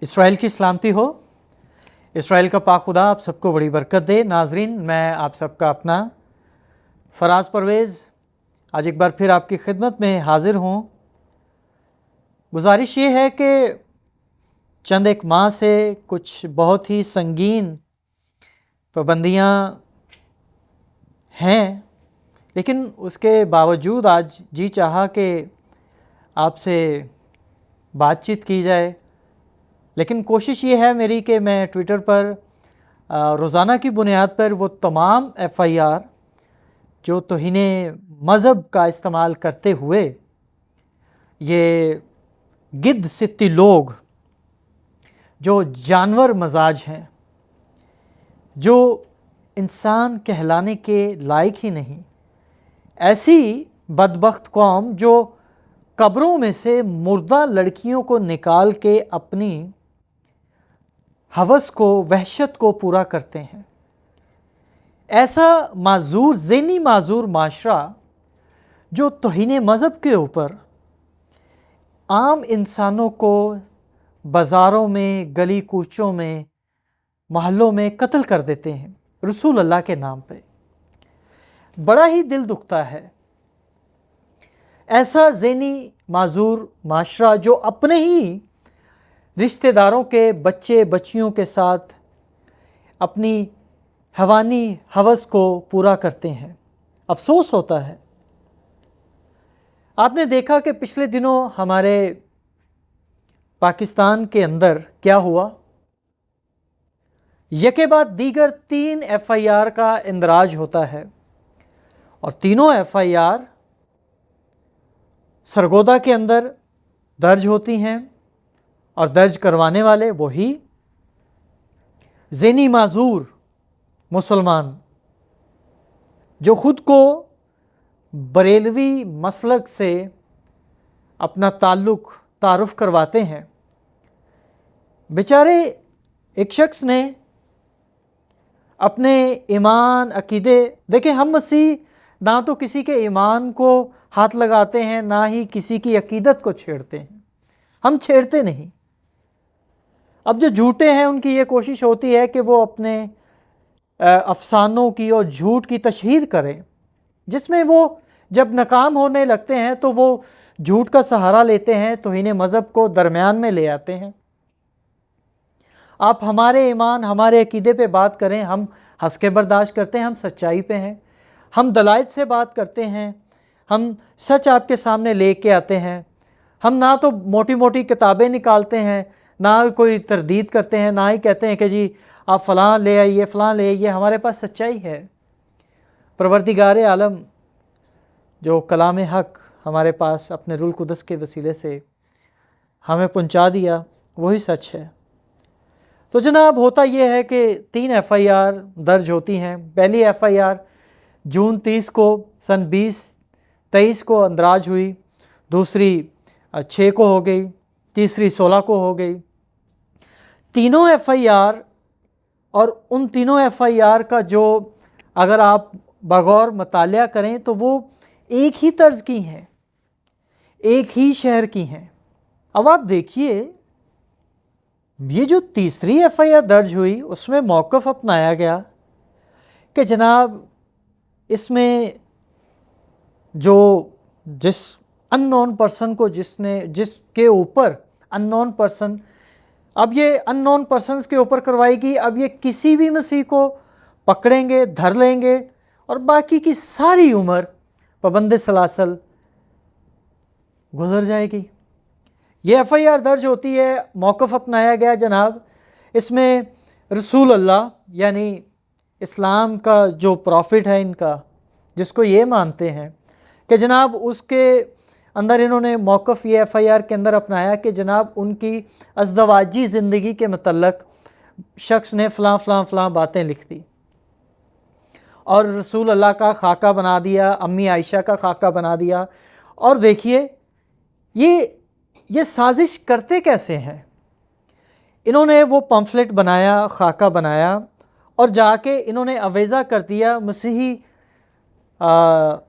اسرائیل کی سلامتی ہو۔ اسرائیل کا پاک خدا آپ سب کو بڑی برکت دے۔ ناظرین، میں آپ سب کا اپنا فراز پرویز آج ایک بار پھر آپ کی خدمت میں حاضر ہوں۔ گزارش یہ ہے کہ چند ایک ماہ سے کچھ بہت ہی سنگین پابندیاں ہیں، لیکن اس کے باوجود آج جی چاہا کہ آپ سے بات چیت کی جائے۔ لیکن کوشش یہ ہے میری کہ میں ٹویٹر پر روزانہ کی بنیاد پر وہ تمام FIR جو توہین مذہب کا استعمال کرتے ہوئے یہ گدھ صفتی لوگ جو جانور مزاج ہیں، جو انسان کہلانے کے لائق ہی نہیں، ایسی بدبخت قوم جو قبروں میں سے مردہ لڑکیوں کو نکال کے اپنی ہوس کو، وحشت کو پورا کرتے ہیں، ایسا معذور، ذہنی معذور معاشرہ جو توہین مذہب کے اوپر عام انسانوں کو بازاروں میں، گلی کوچوں میں، محلوں میں قتل کر دیتے ہیں رسول اللہ کے نام پہ، بڑا ہی دل دکھتا ہے۔ ایسا ذہنی معذور معاشرہ جو اپنے ہی رشتہ داروں کے بچے بچیوں کے ساتھ اپنی حیوانی ہوس کو پورا کرتے ہیں، افسوس ہوتا ہے۔ آپ نے دیکھا کہ پچھلے دنوں ہمارے پاکستان کے اندر کیا ہوا؟ یکے بعد دیگر 3 FIR کا اندراج ہوتا ہے، اور تینوں FIR سرگودا کے اندر درج ہوتی ہیں، اور درج کروانے والے وہی ذہنی معذور مسلمان جو خود کو بریلوی مسلک سے اپنا تعارف کرواتے ہیں۔ بیچارے ایک شخص نے اپنے ایمان، عقیدے، دیکھیں ہم مسیح نہ تو کسی کے ایمان کو ہاتھ لگاتے ہیں، نہ ہی کسی کی عقیدت کو چھیڑتے ہیں، ہم چھیڑتے نہیں۔ اب جو جھوٹے ہیں ان کی یہ کوشش ہوتی ہے کہ وہ اپنے افسانوں کی اور جھوٹ کی تشہیر کریں، جس میں وہ جب ناکام ہونے لگتے ہیں تو وہ جھوٹ کا سہارا لیتے ہیں، توہین مذہب کو درمیان میں لے آتے ہیں۔ آپ ہمارے ایمان، ہمارے عقیدے پہ بات کریں، ہم ہنس کے برداشت کرتے ہیں، ہم سچائی پہ ہیں، ہم دلائل سے بات کرتے ہیں، ہم سچ آپ کے سامنے لے کے آتے ہیں، ہم نہ تو موٹی موٹی کتابیں نکالتے ہیں، نہ کوئی تردید کرتے ہیں، نہ ہی کہتے ہیں کہ جی آپ فلاں لے آئیے، فلاں لے آئیے، ہمارے پاس سچائی ہے۔ پروردگار عالم جو کلام حق ہمارے پاس اپنے روح القدس کے وسیلے سے ہمیں پہنچا دیا، وہی سچ ہے۔ تو جناب ہوتا یہ ہے کہ 3 FIR درج ہوتی ہیں۔ پہلی FIR جون 30 کو سن 2023 کو اندراج ہوئی، دوسری 6 کو ہو گئی، تیسری 16 کو ہو گئی۔ تینوں FIR اور ان تینوں FIR کا جو اگر آپ بغور مطالعہ کریں تو وہ ایک ہی طرز کی ہیں، ایک ہی شہر کی ہیں۔ اب آپ دیکھیے یہ جو تیسری FIR درج ہوئی اس میں موقف اپنایا گیا کہ جناب اس میں جس ان نون پرسن کو جس کے اوپر ان نون پرسن، اب یہ ان نون پرسنز کے اوپر کروائی گئی، اب یہ کسی بھی مسیح کو پکڑیں گے، دھر لیں گے، اور باقی کی ساری عمر پابند سلاسل گزر جائے گی۔ یہ FIR درج ہوتی ہے، موقف اپنایا گیا جناب، اس میں رسول اللہ یعنی اسلام کا جو پروفٹ ہے ان کا، جس کو یہ مانتے ہیں کہ جناب اس کے اندر انہوں نے موقف یہ FIR کے اندر اپنایا کہ جناب ان کی ازدواجی زندگی کے متعلق شخص نے فلاں فلاں فلاں باتیں لکھ دی، اور رسول اللہ کا خاکہ بنا دیا، امی عائشہ کا خاکہ بنا دیا۔ اور دیکھیے یہ سازش کرتے کیسے ہیں؟ انہوں نے وہ پمفلٹ بنایا، خاکہ بنایا، اور جا کے انہوں نے اویزہ کر دیا مسیحی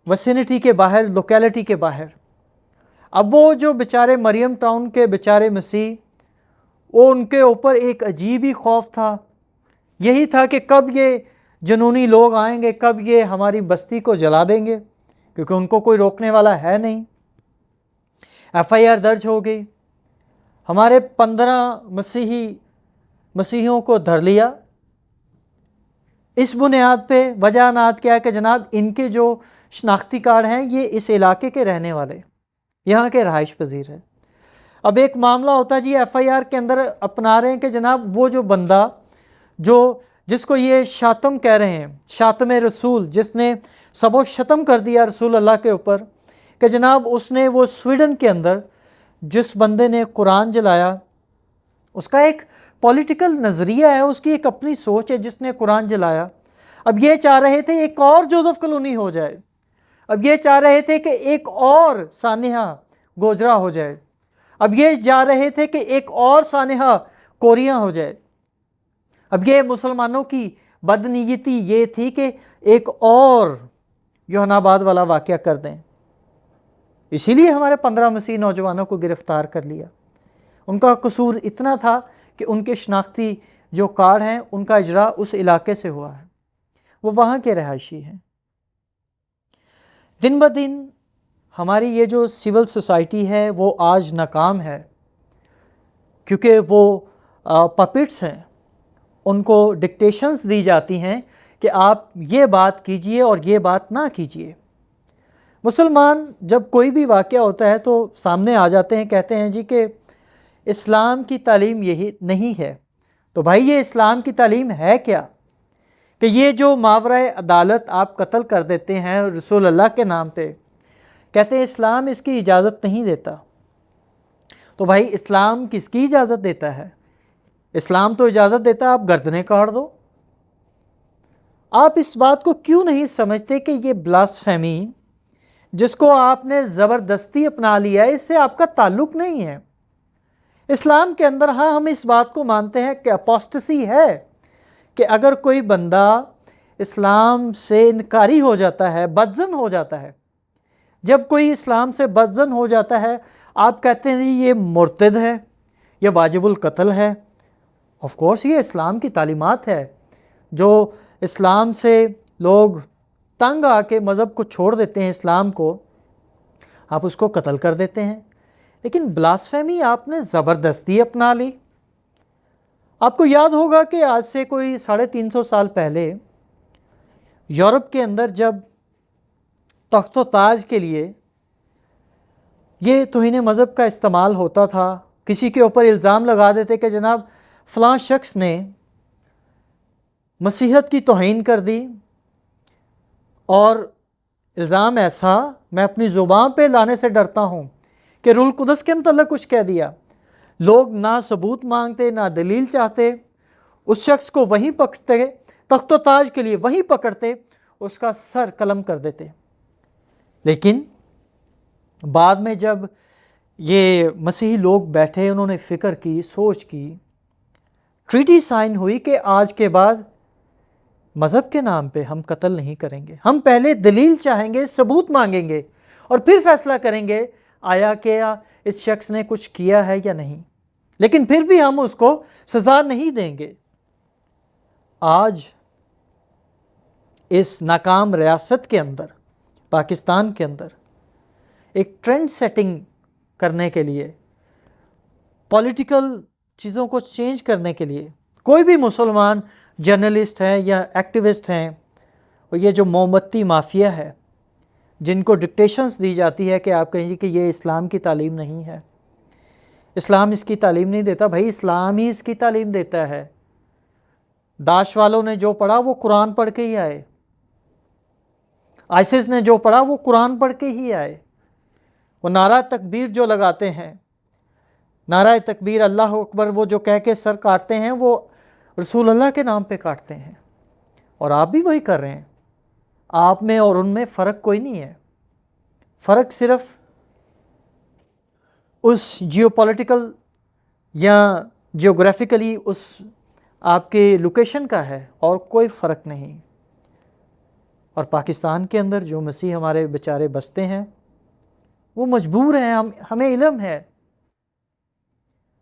وسینٹی کے باہر، لوکیلٹی کے باہر۔ اب وہ جو بیچارے مریم ٹاؤن کے بیچارے مسیح، وہ ان کے اوپر ایک عجیب ہی خوف تھا، یہی تھا کہ کب یہ جنونی لوگ آئیں گے، کب یہ ہماری بستی کو جلا دیں گے، کیونکہ ان کو کوئی روکنے والا ہے نہیں۔ FIR درج ہو گئی، ہمارے 15 مسیحیوں کو دھر لیا۔ اس بنیاد پہ وجہانات کیا ہے کہ جناب ان کے جو شناختی کارڈ ہیں یہ اس علاقے کے رہنے والے، یہاں کے رہائش پذیر ہیں۔ اب ایک معاملہ ہوتا ہے جی FIR کے اندر اپنا رہے ہیں کہ جناب وہ جو بندہ جس کو یہ شاتم کہہ رہے ہیں، شاتم رسول، جس نے سب و شتم کر دیا رسول اللہ کے اوپر، کہ جناب اس نے وہ سویڈن کے اندر جس بندے نے قرآن جلایا، اس کا ایک پولیٹیکل نظریہ ہے، اس کی ایک اپنی سوچ ہے، جس نے قرآن جلایا۔ اب یہ چاہ رہے تھے ایک اور جوزف کلونی ہو جائے، اب یہ چاہ رہے تھے کہ ایک اور سانحہ گوجرا ہو جائے، اب یہ چاہ رہے تھے کہ ایک اور سانحہ کوریاں ہو جائے۔ اب یہ مسلمانوں کی بدنیتی یہ تھی کہ ایک اور یوحنا آباد والا واقعہ کر دیں، اسی لیے ہمارے 15 مسیح نوجوانوں کو گرفتار کر لیا۔ ان کا قصور اتنا تھا کہ ان کے شناختی جو کارڈ ہیں ان کا اجرا اس علاقے سے ہوا ہے، وہ وہاں کے رہائشی ہیں۔ دن بدن ہماری یہ جو سول سوسائٹی ہے وہ آج ناکام ہے، کیونکہ وہ پپٹس ہیں، ان کو ڈکٹیشنز دی جاتی ہیں کہ آپ یہ بات کیجئے اور یہ بات نہ کیجئے۔ مسلمان جب کوئی بھی واقعہ ہوتا ہے تو سامنے آ جاتے ہیں، کہتے ہیں جی کہ اسلام کی تعلیم یہی نہیں ہے۔ تو بھائی یہ اسلام کی تعلیم ہے کیا؟ کہ یہ جو ماورائے عدالت آپ قتل کر دیتے ہیں رسول اللہ کے نام پہ، کہتے ہیں اسلام اس کی اجازت نہیں دیتا۔ تو بھائی اسلام کس کی اجازت دیتا ہے؟ اسلام تو اجازت دیتا ہے آپ گردنیں کاٹ دو۔ آپ اس بات کو کیوں نہیں سمجھتے کہ یہ بلاسفیمی جس کو آپ نے زبردستی اپنا لیا ہے، اس سے آپ کا تعلق نہیں ہے۔ اسلام کے اندر ہاں ہم اس بات کو مانتے ہیں کہ اپوسٹسی ہے، کہ اگر کوئی بندہ اسلام سے انکاری ہو جاتا ہے، بدظن ہو جاتا ہے، جب کوئی اسلام سے بدظن ہو جاتا ہے، آپ کہتے ہیں یہ مرتد ہے، یہ واجب القتل ہے۔ آف کورس یہ اسلام کی تعلیمات ہے، جو اسلام سے لوگ تنگ آ کے مذہب کو چھوڑ دیتے ہیں، اسلام کو، آپ اس کو قتل کر دیتے ہیں۔ لیکن بلاسفیمی آپ نے زبردستی اپنا لی۔ آپ کو یاد ہوگا کہ آج سے کوئی 350 سال پہلے یورپ کے اندر جب تخت و تاج کے لیے یہ توہین مذہب کا استعمال ہوتا تھا، کسی کے اوپر الزام لگا دیتے کہ جناب فلاں شخص نے مسیحیت کی توہین کر دی، اور الزام ایسا میں اپنی زبان پہ لانے سے ڈرتا ہوں کہ روح القدس کے متعلق کچھ کہہ دیا، لوگ نہ ثبوت مانگتے نہ دلیل چاہتے، اس شخص کو وہیں پکڑتے، تخت و تاج کے لیے وہیں پکڑتے، اس کا سر قلم کر دیتے۔ لیکن بعد میں جب یہ مسیحی لوگ بیٹھے، انہوں نے فکر کی، سوچ کی، ٹریٹی سائن ہوئی کہ آج کے بعد مذہب کے نام پہ ہم قتل نہیں کریں گے، ہم پہلے دلیل چاہیں گے، ثبوت مانگیں گے، اور پھر فیصلہ کریں گے آیا کہ اس شخص نے کچھ کیا ہے یا نہیں، لیکن پھر بھی ہم اس کو سزا نہیں دیں گے۔ آج اس ناکام ریاست کے اندر، پاکستان کے اندر، ایک ٹرینڈ سیٹنگ کرنے کے لیے، پولیٹیکل چیزوں کو چینج کرنے کے لیے، کوئی بھی مسلمان جرنلسٹ ہیں یا ایکٹیوسٹ ہیں، اور یہ جو موم بتی مافیا ہے، جن کو ڈکٹیشنز دی جاتی ہے کہ آپ کہیں گے کہ یہ اسلام کی تعلیم نہیں ہے، اسلام اس کی تعلیم نہیں دیتا۔ بھائی اسلام ہی اس کی تعلیم دیتا ہے۔ داعش والوں نے جو پڑھا وہ قرآن پڑھ کے ہی آئے، آئسس نے جو پڑھا وہ قرآن پڑھ کے ہی آئے۔ وہ نعرہ تکبیر جو لگاتے ہیں، نعرہ تکبیر اللہ اکبر، وہ جو کہہ کے سر کاٹتے ہیں، وہ رسول اللہ کے نام پہ کاٹتے ہیں، اور آپ بھی وہی کر رہے ہیں۔ آپ میں اور ان میں فرق کوئی نہیں ہے، فرق صرف اس جیو پولیٹیکل یا جیوگرافیکلی اس آپ کے لوکیشن کا ہے، اور کوئی فرق نہیں۔ اور پاکستان کے اندر جو مسیح ہمارے بیچارے بستے ہیں، وہ مجبور ہیں، ہمیں علم ہے،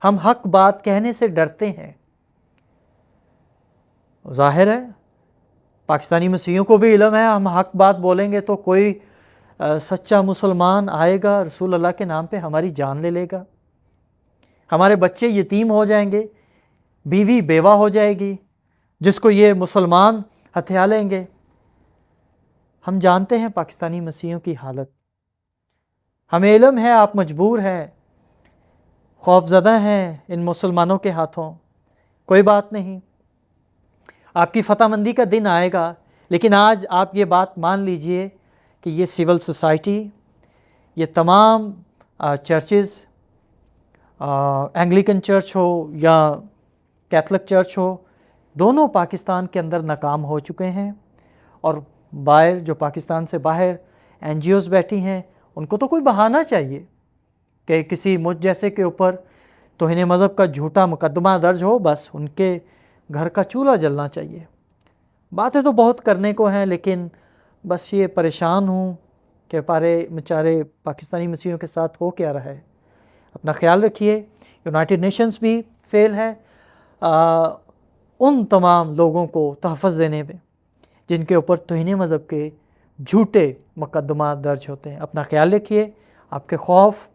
ہم حق بات کہنے سے ڈرتے ہیں۔ ظاہر ہے پاکستانی مسیحیوں کو بھی علم ہے، ہم حق بات بولیں گے تو کوئی سچا مسلمان آئے گا، رسول اللہ کے نام پہ ہماری جان لے لے گا، ہمارے بچے یتیم ہو جائیں گے، بیوی بیوہ ہو جائے گی، جس کو یہ مسلمان ہتھیا لیں گے۔ ہم جانتے ہیں پاکستانی مسیحیوں کی حالت، ہمیں علم ہے آپ مجبور ہیں، خوف زدہ ہیں ان مسلمانوں کے ہاتھوں۔ کوئی بات نہیں، آپ کی فتح مندی کا دن آئے گا، لیکن آج آپ یہ بات مان لیجئے کہ یہ سول سوسائٹی، یہ تمام چرچز، اینگلیکن چرچ ہو یا کیتھولک چرچ ہو، دونوں پاکستان کے اندر ناکام ہو چکے ہیں، اور باہر جو پاکستان سے باہر این جی اوز بیٹھی ہیں، ان کو تو کوئی بہانہ چاہیے کہ کسی مجھ جیسے کے اوپر توہین مذہب کا جھوٹا مقدمہ درج ہو، بس ان کے گھر کا چولہا جلنا چاہیے۔ باتیں تو بہت کرنے کو ہیں، لیکن بس یہ پریشان ہوں کہ بیچارے پاکستانی مسیحیوں کے ساتھ ہو کیا رہا ہے۔ اپنا خیال رکھیے، یونائٹڈ نیشنز بھی فیل ہے ان تمام لوگوں کو تحفظ دینے میں جن کے اوپر توہین مذہب کے جھوٹے مقدمات درج ہوتے ہیں۔ اپنا خیال رکھیے، آپ کے خوف،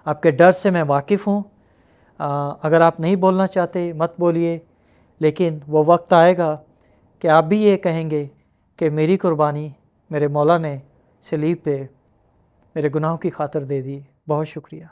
آپ کے ڈر سے میں واقف ہوں۔ اگر آپ نہیں بولنا چاہتے مت بولیے، لیکن وہ وقت آئے گا کہ آپ بھی یہ کہیں گے کہ میری قربانی میرے مولا نے صلیب پہ میرے گناہوں کی خاطر دے دی۔ بہت شکریہ۔